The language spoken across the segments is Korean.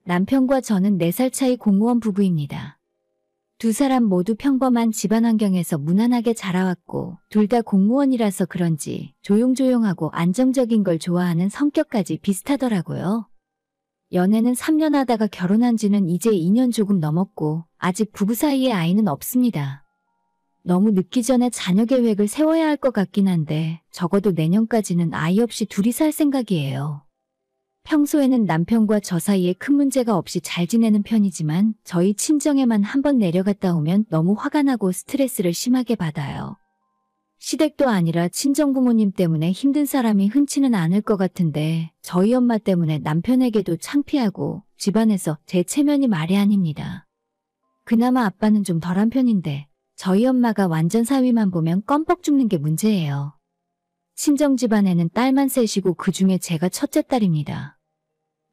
남편과 저는 4살 차이 공무원 부부입니다. 두 사람 모두 평범한 집안 환경에서 무난하게 자라왔고 둘 다 공무원이라서 그런지 조용조용하고 안정적인 걸 좋아하는 성격까지 비슷하더라고요. 연애는 3년 하다가 결혼한 지는 이제 2년 조금 넘었고 아직 부부 사이에 아이는 없습니다. 너무 늦기 전에 자녀 계획을 세워야 할 것 같긴 한데 적어도 내년까지는 아이 없이 둘이 살 생각이에요. 평소에는 남편과 저 사이에 큰 문제가 없이 잘 지내는 편이지만 저희 친정에만 한번 내려갔다 오면 너무 화가 나고 스트레스를 심하게 받아요. 시댁도 아니라 친정부모님 때문에 힘든 사람이 흔치는 않을 것 같은데 저희 엄마 때문에 남편에게도 창피하고 집안에서 제 체면이 말이 아닙니다. 그나마 아빠는 좀 덜한 편인데 저희 엄마가 완전 사위만 보면 껌뻑 죽는 게 문제예요. 친정 집안에는 딸만 셋이고 그중에 제가 첫째 딸입니다.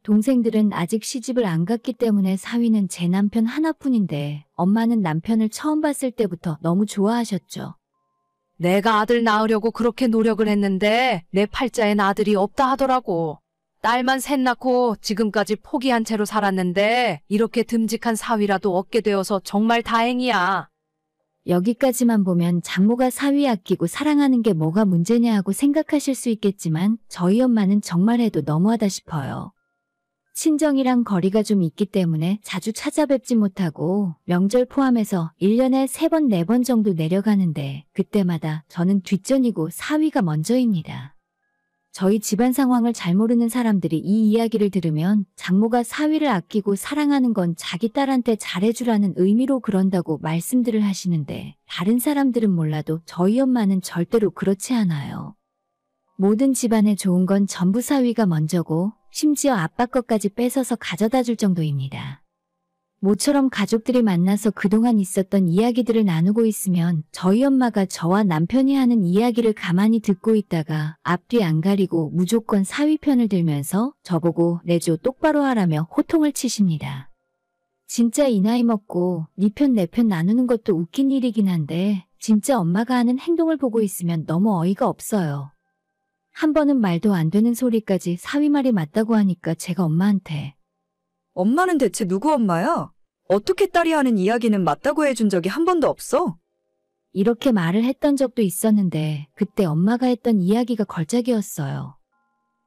동생들은 아직 시집을 안 갔기 때문에 사위는 제 남편 하나뿐인데 엄마는 남편을 처음 봤을 때부터 너무 좋아하셨죠. 내가 아들 낳으려고 그렇게 노력을 했는데 내 팔자엔 아들이 없다 하더라고. 딸만 셋 낳고 지금까지 포기한 채로 살았는데 이렇게 듬직한 사위라도 얻게 되어서 정말 다행이야. 여기까지만 보면 장모가 사위 아끼고 사랑하는 게 뭐가 문제냐 하고 생각하실 수 있겠지만 저희 엄마는 정말 해도 너무하다 싶어요. 친정이랑 거리가 좀 있기 때문에 자주 찾아뵙지 못하고 명절 포함해서 1년에 3번, 4번 정도 내려가는데 그때마다 저는 뒷전이고 사위가 먼저입니다. 저희 집안 상황을 잘 모르는 사람들이 이 이야기를 들으면 장모가 사위를 아끼고 사랑하는 건 자기 딸한테 잘해주라는 의미로 그런다고 말씀들을 하시는데 다른 사람들은 몰라도 저희 엄마는 절대로 그렇지 않아요. 모든 집안에 좋은 건 전부 사위가 먼저고 심지어 아빠 것까지 뺏어서 가져다 줄 정도입니다. 모처럼 가족들이 만나서 그동안 있었던 이야기들을 나누고 있으면 저희 엄마가 저와 남편이 하는 이야기를 가만히 듣고 있다가 앞뒤 안 가리고 무조건 사위 편을 들면서 저보고 내조 똑바로 하라며 호통을 치십니다. 진짜 이 나이 먹고 네 편 내 편 나누는 것도 웃긴 일이긴 한데 진짜 엄마가 하는 행동을 보고 있으면 너무 어이가 없어요. 한 번은 말도 안 되는 소리까지 사위 말이 맞다고 하니까 제가 엄마한테 엄마는 대체 누구 엄마야? 어떻게 딸이 하는 이야기는 맞다고 해준 적이 한 번도 없어? 이렇게 말을 했던 적도 있었는데 그때 엄마가 했던 이야기가 걸작이었어요.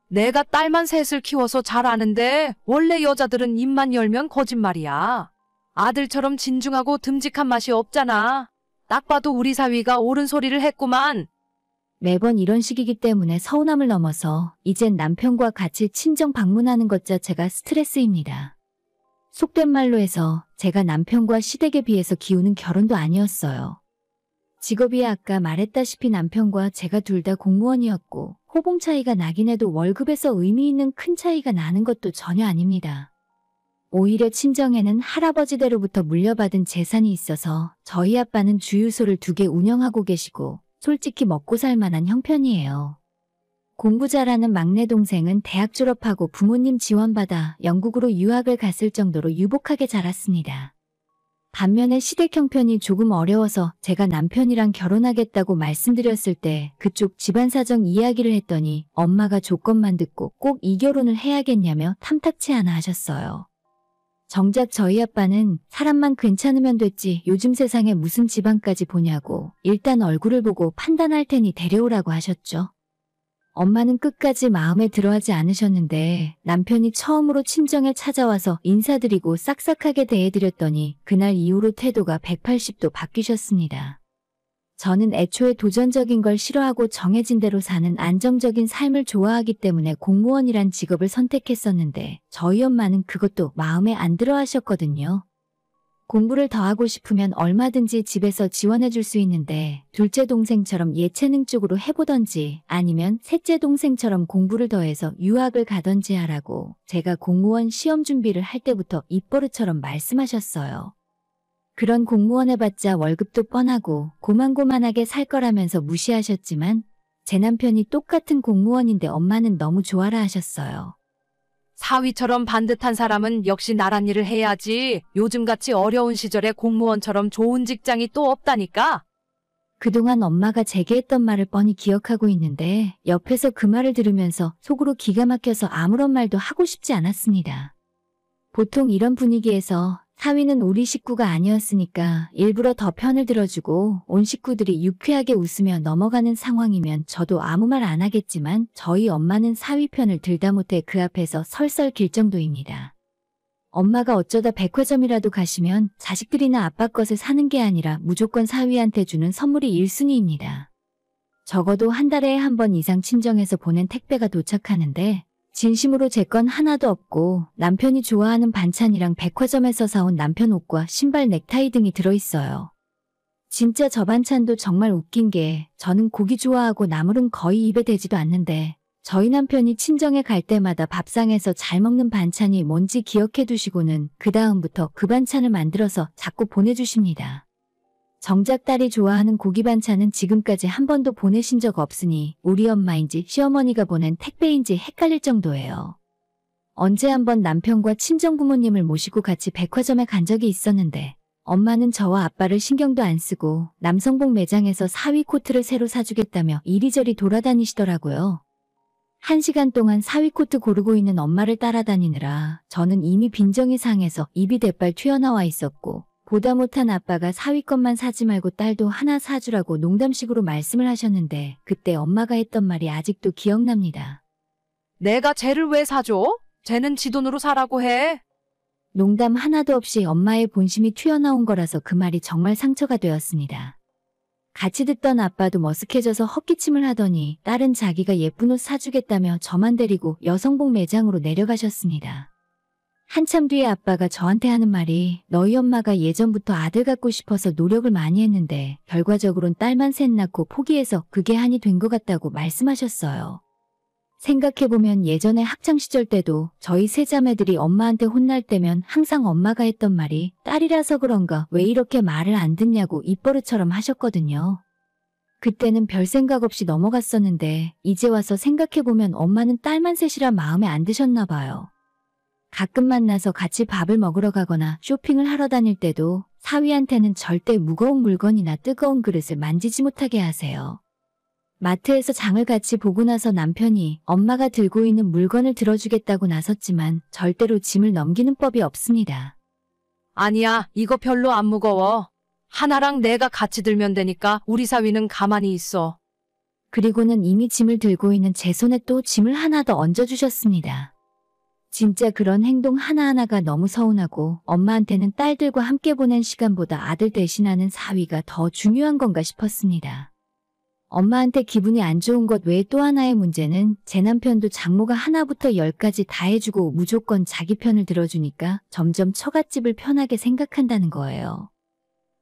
내가 딸만 셋을 키워서 잘 아는데 원래 여자들은 입만 열면 거짓말이야. 아들처럼 진중하고 듬직한 맛이 없잖아. 딱 봐도 우리 사위가 옳은 소리를 했구만. 매번 이런 식이기 때문에 서운함을 넘어서 이젠 남편과 같이 친정 방문하는 것 자체가 스트레스입니다. 속된 말로 해서 제가 남편과 시댁에 비해서 기우는 결혼도 아니었어요. 직업이 아까 말했다시피 남편과 제가 둘 다 공무원이었고 호봉 차이가 나긴 해도 월급에서 의미 있는 큰 차이가 나는 것도 전혀 아닙니다. 오히려 친정에는 할아버지대로부터 물려받은 재산이 있어서 저희 아빠는 주유소를 2개 운영하고 계시고 솔직히 먹고 살 만한 형편이에요. 공부 잘하는 막내 동생은 대학 졸업하고 부모님 지원받아 영국으로 유학을 갔을 정도로 유복하게 자랐습니다. 반면에 시댁 형편이 조금 어려워서 제가 남편이랑 결혼하겠다고 말씀드렸을 때 그쪽 집안 사정 이야기를 했더니 엄마가 조건만 듣고 꼭 이 결혼을 해야겠냐며 탐탁치 않아 하셨어요. 정작 저희 아빠는 사람만 괜찮으면 됐지 요즘 세상에 무슨 집안까지 보냐고 일단 얼굴을 보고 판단할 테니 데려오라고 하셨죠. 엄마는 끝까지 마음에 들어하지 않으셨는데 남편이 처음으로 친정에 찾아와서 인사드리고 싹싹하게 대해드렸더니 그날 이후로 태도가 180도 바뀌셨습니다. 저는 애초에 도전적인 걸 싫어하고 정해진 대로 사는 안정적인 삶을 좋아하기 때문에 공무원이란 직업을 선택했었는데 저희 엄마는 그것도 마음에 안 들어 하셨거든요. 공부를 더 하고 싶으면 얼마든지 집에서 지원해 줄 수 있는데 둘째 동생처럼 예체능 쪽으로 해보던지 아니면 셋째 동생처럼 공부를 더해서 유학을 가던지 하라고 제가 공무원 시험 준비를 할 때부터 입버릇처럼 말씀하셨어요. 그런 공무원 해봤자 월급도 뻔하고 고만고만하게 살 거라면서 무시하셨지만 제 남편이 똑같은 공무원인데 엄마는 너무 좋아라 하셨어요. 사위처럼 반듯한 사람은 역시 나란 일을 해야지. 요즘같이 어려운 시절에 공무원처럼 좋은 직장이 또 없다니까. 그동안 엄마가 제게 했던 말을 뻔히 기억하고 있는데 옆에서 그 말을 들으면서 속으로 기가 막혀서 아무런 말도 하고 싶지 않았습니다. 보통 이런 분위기에서 사위는 우리 식구가 아니었으니까 일부러 더 편을 들어주고 온 식구들이 유쾌하게 웃으며 넘어가는 상황이면 저도 아무 말 안 하겠지만 저희 엄마는 사위 편을 들다 못해 그 앞에서 설설 길 정도입니다. 엄마가 어쩌다 백화점이라도 가시면 자식들이나 아빠 것을 사는 게 아니라 무조건 사위한테 주는 선물이 1순위입니다. 적어도 한 달에 한 번 이상 친정에서 보낸 택배가 도착하는데 진심으로 제 건 하나도 없고 남편이 좋아하는 반찬이랑 백화점에서 사온 남편 옷과 신발, 넥타이 등이 들어있어요. 진짜 저 반찬도 정말 웃긴 게 저는 고기 좋아하고 나물은 거의 입에 대지도 않는데 저희 남편이 친정에 갈 때마다 밥상에서 잘 먹는 반찬이 뭔지 기억해 두시고는 그 다음부터 그 반찬을 만들어서 자꾸 보내주십니다. 정작 딸이 좋아하는 고기 반찬은 지금까지 한 번도 보내신 적 없으니 우리 엄마인지 시어머니가 보낸 택배인지 헷갈릴 정도예요. 언제 한번 남편과 친정부모님을 모시고 같이 백화점에 간 적이 있었는데 엄마는 저와 아빠를 신경도 안 쓰고 남성복 매장에서 사위 코트를 새로 사주겠다며 이리저리 돌아다니시더라고요. 1시간 동안 사위 코트 고르고 있는 엄마를 따라다니느라 저는 이미 빈정이 상해서 입이 대빨 튀어나와 있었고 보다 못한 아빠가 사위 것만 사지 말고 딸도 하나 사주라고 농담식으로 말씀을 하셨는데 그때 엄마가 했던 말이 아직도 기억납니다. 내가 쟤를 왜 사줘? 쟤는 지 돈으로 사라고 해. 농담 하나도 없이 엄마의 본심이 튀어나온 거라서 그 말이 정말 상처가 되었습니다. 같이 듣던 아빠도 머쓱해져서 헛기침을 하더니 딸은 자기가 예쁜 옷 사주겠다며 저만 데리고 여성복 매장으로 내려가셨습니다. 한참 뒤에 아빠가 저한테 하는 말이 너희 엄마가 예전부터 아들 갖고 싶어서 노력을 많이 했는데 결과적으론 딸만 셋 낳고 포기해서 그게 한이 된 것 같다고 말씀하셨어요. 생각해보면 예전에 학창시절 때도 저희 세 자매들이 엄마한테 혼날 때면 항상 엄마가 했던 말이 딸이라서 그런가 왜 이렇게 말을 안 듣냐고 입버릇처럼 하셨거든요. 그때는 별 생각 없이 넘어갔었는데 이제 와서 생각해보면 엄마는 딸만 셋이라 마음에 안 드셨나 봐요. 가끔 만나서 같이 밥을 먹으러 가거나 쇼핑을 하러 다닐 때도 사위한테는 절대 무거운 물건이나 뜨거운 그릇을 만지지 못하게 하세요. 마트에서 장을 같이 보고 나서 남편이 엄마가 들고 있는 물건을 들어주겠다고 나섰지만 절대로 짐을 넘기는 법이 없습니다. 아니야, 이거 별로 안 무거워. 하나랑 내가 같이 들면 되니까 우리 사위는 가만히 있어. 그리고는 이미 짐을 들고 있는 제 손에 또 짐을 하나 더 얹어주셨습니다. 진짜 그런 행동 하나하나가 너무 서운하고 엄마한테는 딸들과 함께 보낸 시간보다 아들 대신하는 사위가 더 중요한 건가 싶었습니다. 엄마한테 기분이 안 좋은 것 외에 또 하나의 문제는 제 남편도 장모가 하나부터 10까지 다 해주고 무조건 자기 편을 들어주니까 점점 처갓집을 편하게 생각한다는 거예요.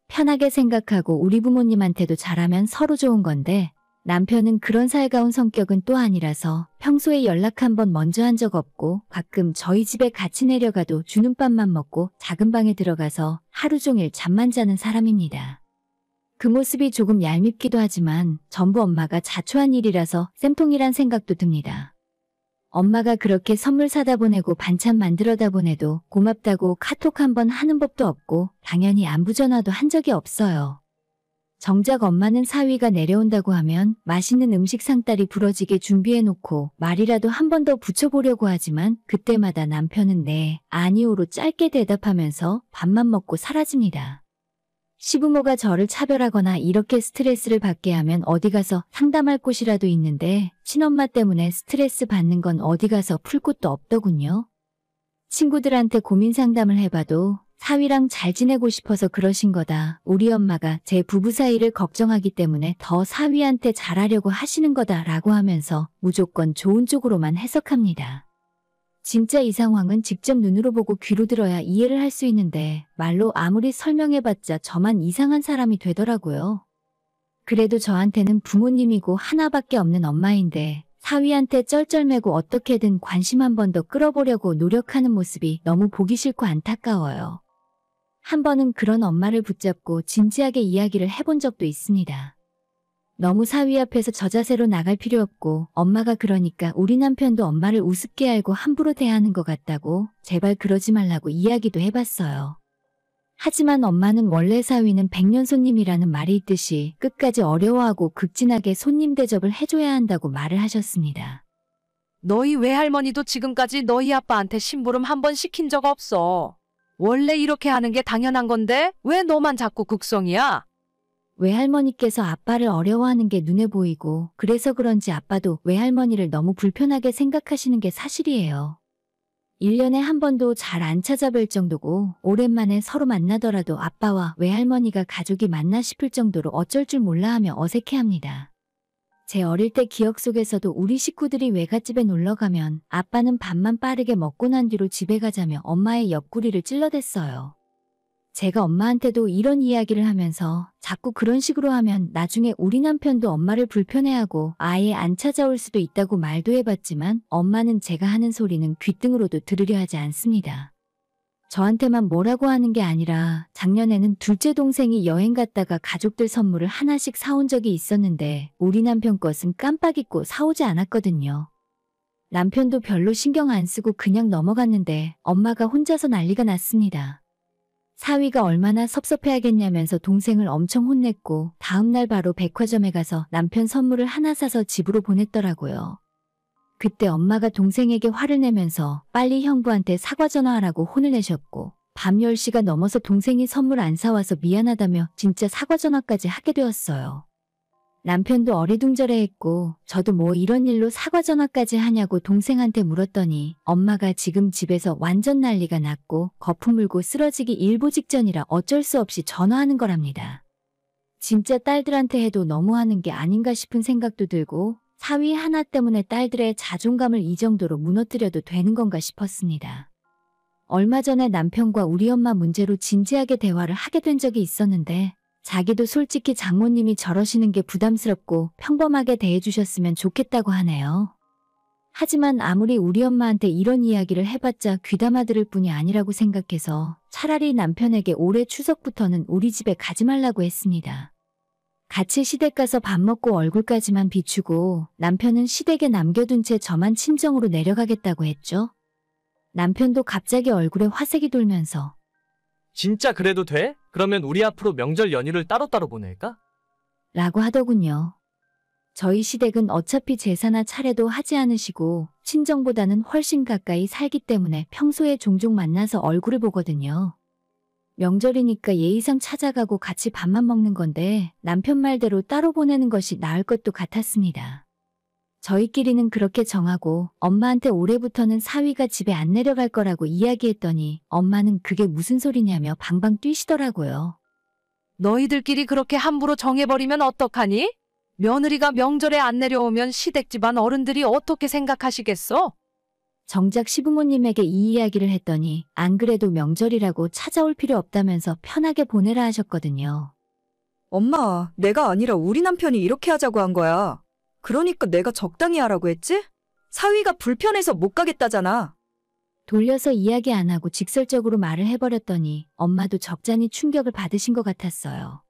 편하게 생각하고 우리 부모님한테도 잘하면 서로 좋은 건데 남편은 그런 살가운 성격은 또 아니라서 평소에 연락 한 번 먼저 한 적 없고 가끔 저희 집에 같이 내려가도 주는 밥만 먹고 작은 방에 들어가서 하루 종일 잠만 자는 사람입니다. 그 모습이 조금 얄밉기도 하지만 전부 엄마가 자초한 일이라서 쌤통이란 생각도 듭니다. 엄마가 그렇게 선물 사다 보내고 반찬 만들어다 보내도 고맙다고 카톡 한 번 하는 법도 없고 당연히 안부 전화도 한 적이 없어요. 정작 엄마는 사위가 내려온다고 하면 맛있는 음식 상다리 부러지게 준비해놓고 말이라도 한 번 더 붙여보려고 하지만 그때마다 남편은 네, 아니오로 짧게 대답하면서 밥만 먹고 사라집니다. 시부모가 저를 차별하거나 이렇게 스트레스를 받게 하면 어디 가서 상담할 곳이라도 있는데 친엄마 때문에 스트레스 받는 건 어디 가서 풀 곳도 없더군요. 친구들한테 고민 상담을 해봐도 사위랑 잘 지내고 싶어서 그러신 거다. 우리 엄마가 제 부부 사이를 걱정하기 때문에 더 사위한테 잘하려고 하시는 거다 라고 하면서 무조건 좋은 쪽으로만 해석합니다. 진짜 이 상황은 직접 눈으로 보고 귀로 들어야 이해를 할 수 있는데 말로 아무리 설명해봤자 저만 이상한 사람이 되더라고요. 그래도 저한테는 부모님이고 하나밖에 없는 엄마인데 사위한테 쩔쩔매고 어떻게든 관심 한 번 더 끌어보려고 노력하는 모습이 너무 보기 싫고 안타까워요. 한 번은 그런 엄마를 붙잡고 진지하게 이야기를 해본 적도 있습니다. 너무 사위 앞에서 저 자세로 나갈 필요 없고 엄마가 그러니까 우리 남편도 엄마를 우습게 알고 함부로 대하는 것 같다고 제발 그러지 말라고 이야기도 해봤어요. 하지만 엄마는 원래 사위는 백년 손님이라는 말이 있듯이 끝까지 어려워하고 극진하게 손님 대접을 해줘야 한다고 말을 하셨습니다. 너희 외할머니도 지금까지 너희 아빠한테 심부름 한 번 시킨 적 없어. 원래 이렇게 하는 게 당연한 건데 왜 너만 자꾸 극성이야? 외할머니께서 아빠를 어려워하는 게 눈에 보이고 그래서 그런지 아빠도 외할머니를 너무 불편하게 생각하시는 게 사실이에요. 1년에 한 번도 잘 안 찾아뵐 정도고 오랜만에 서로 만나더라도 아빠와 외할머니가 가족이 맞나 싶을 정도로 어쩔 줄 몰라 하며 어색해합니다. 제 어릴 때 기억 속에서도 우리 식구들이 외갓집에 놀러 가면 아빠는 밥만 빠르게 먹고 난 뒤로 집에 가자며 엄마의 옆구리를 찔러댔어요. 제가 엄마한테도 이런 이야기를 하면서 자꾸 그런 식으로 하면 나중에 우리 남편도 엄마를 불편해하고 아예 안 찾아올 수도 있다고 말도 해봤지만 엄마는 제가 하는 소리는 귓등으로도 들으려 하지 않습니다. 저한테만 뭐라고 하는 게 아니라 작년에는 둘째 동생이 여행 갔다가 가족들 선물을 하나씩 사온 적이 있었는데 우리 남편 것은 깜빡 잊고 사오지 않았거든요. 남편도 별로 신경 안 쓰고 그냥 넘어갔는데 엄마가 혼자서 난리가 났습니다. 사위가 얼마나 섭섭해하겠냐면서 동생을 엄청 혼냈고 다음날 바로 백화점에 가서 남편 선물을 하나 사서 집으로 보냈더라고요. 그때 엄마가 동생에게 화를 내면서 빨리 형부한테 사과 전화하라고 혼을 내셨고 밤 10시가 넘어서 동생이 선물 안 사와서 미안하다며 진짜 사과 전화까지 하게 되었어요. 남편도 어리둥절해했고 저도 뭐 이런 일로 사과 전화까지 하냐고 동생한테 물었더니 엄마가 지금 집에서 완전 난리가 났고 거품 물고 쓰러지기 일보 직전이라 어쩔 수 없이 전화하는 거랍니다. 진짜 딸들한테 해도 너무하는 게 아닌가 싶은 생각도 들고 사위 하나 때문에 딸들의 자존감을 이 정도로 무너뜨려도 되는 건가 싶었습니다. 얼마 전에 남편과 우리 엄마 문제로 진지하게 대화를 하게 된 적이 있었는데 자기도 솔직히 장모님이 저러시는 게 부담스럽고 평범하게 대해주셨으면 좋겠다고 하네요. 하지만 아무리 우리 엄마한테 이런 이야기를 해봤자 귀담아 들을 뿐이 아니라고 생각해서 차라리 남편에게 올해 추석부터는 우리 집에 가지 말라고 했습니다. 같이 시댁 가서 밥 먹고 얼굴까지만 비추고 남편은 시댁에 남겨둔 채 저만 친정으로 내려가겠다고 했죠. 남편도 갑자기 얼굴에 화색이 돌면서 진짜 그래도 돼? 그러면 우리 앞으로 명절 연휴를 따로따로 보낼까? 라고 하더군요. 저희 시댁은 어차피 제사나 차례도 하지 않으시고 친정보다는 훨씬 가까이 살기 때문에 평소에 종종 만나서 얼굴을 보거든요. 명절이니까 예의상 찾아가고 같이 밥만 먹는 건데 남편 말대로 따로 보내는 것이 나을 것도 같았습니다. 저희끼리는 그렇게 정하고 엄마한테 올해부터는 사위가 집에 안 내려갈 거라고 이야기했더니 엄마는 그게 무슨 소리냐며 방방 뛰시더라고요. 너희들끼리 그렇게 함부로 정해버리면 어떡하니? 며느리가 명절에 안 내려오면 시댁 집안 어른들이 어떻게 생각하시겠어? 정작 시부모님에게 이 이야기를 했더니 안 그래도 명절이라고 찾아올 필요 없다면서 편하게 보내라 하셨거든요. 엄마, 내가 아니라 우리 남편이 이렇게 하자고 한 거야. 그러니까 내가 적당히 하라고 했지? 사위가 불편해서 못 가겠다잖아. 돌려서 이야기 안 하고 직설적으로 말을 해버렸더니 엄마도 적잖이 충격을 받으신 것 같았어요.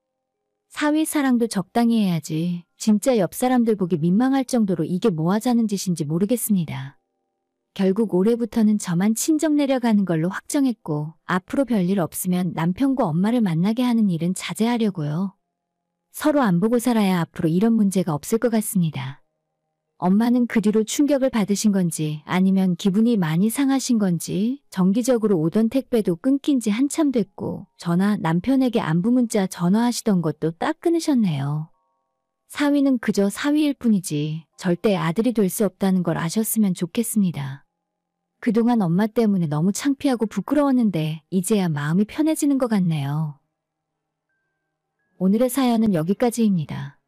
사위 사랑도 적당히 해야지. 진짜 옆 사람들 보기 민망할 정도로 이게 뭐 하자는 짓인지 모르겠습니다. 결국 올해부터는 저만 친정 내려가는 걸로 확정했고 앞으로 별일 없으면 남편과 엄마를 만나게 하는 일은 자제하려고요. 서로 안 보고 살아야 앞으로 이런 문제가 없을 것 같습니다. 엄마는 그 뒤로 충격을 받으신 건지 아니면 기분이 많이 상하신 건지 정기적으로 오던 택배도 끊긴 지 한참 됐고 전화 남편에게 안부 문자 전화하시던 것도 딱 끊으셨네요. 사위는 그저 사위일 뿐이지 절대 아들이 될 수 없다는 걸 아셨으면 좋겠습니다. 그동안 엄마 때문에 너무 창피하고 부끄러웠는데 이제야 마음이 편해지는 것 같네요. 오늘의 사연은 여기까지입니다.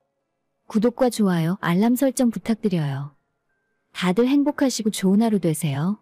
구독과 좋아요, 알람 설정 부탁드려요. 다들 행복하시고 좋은 하루 되세요.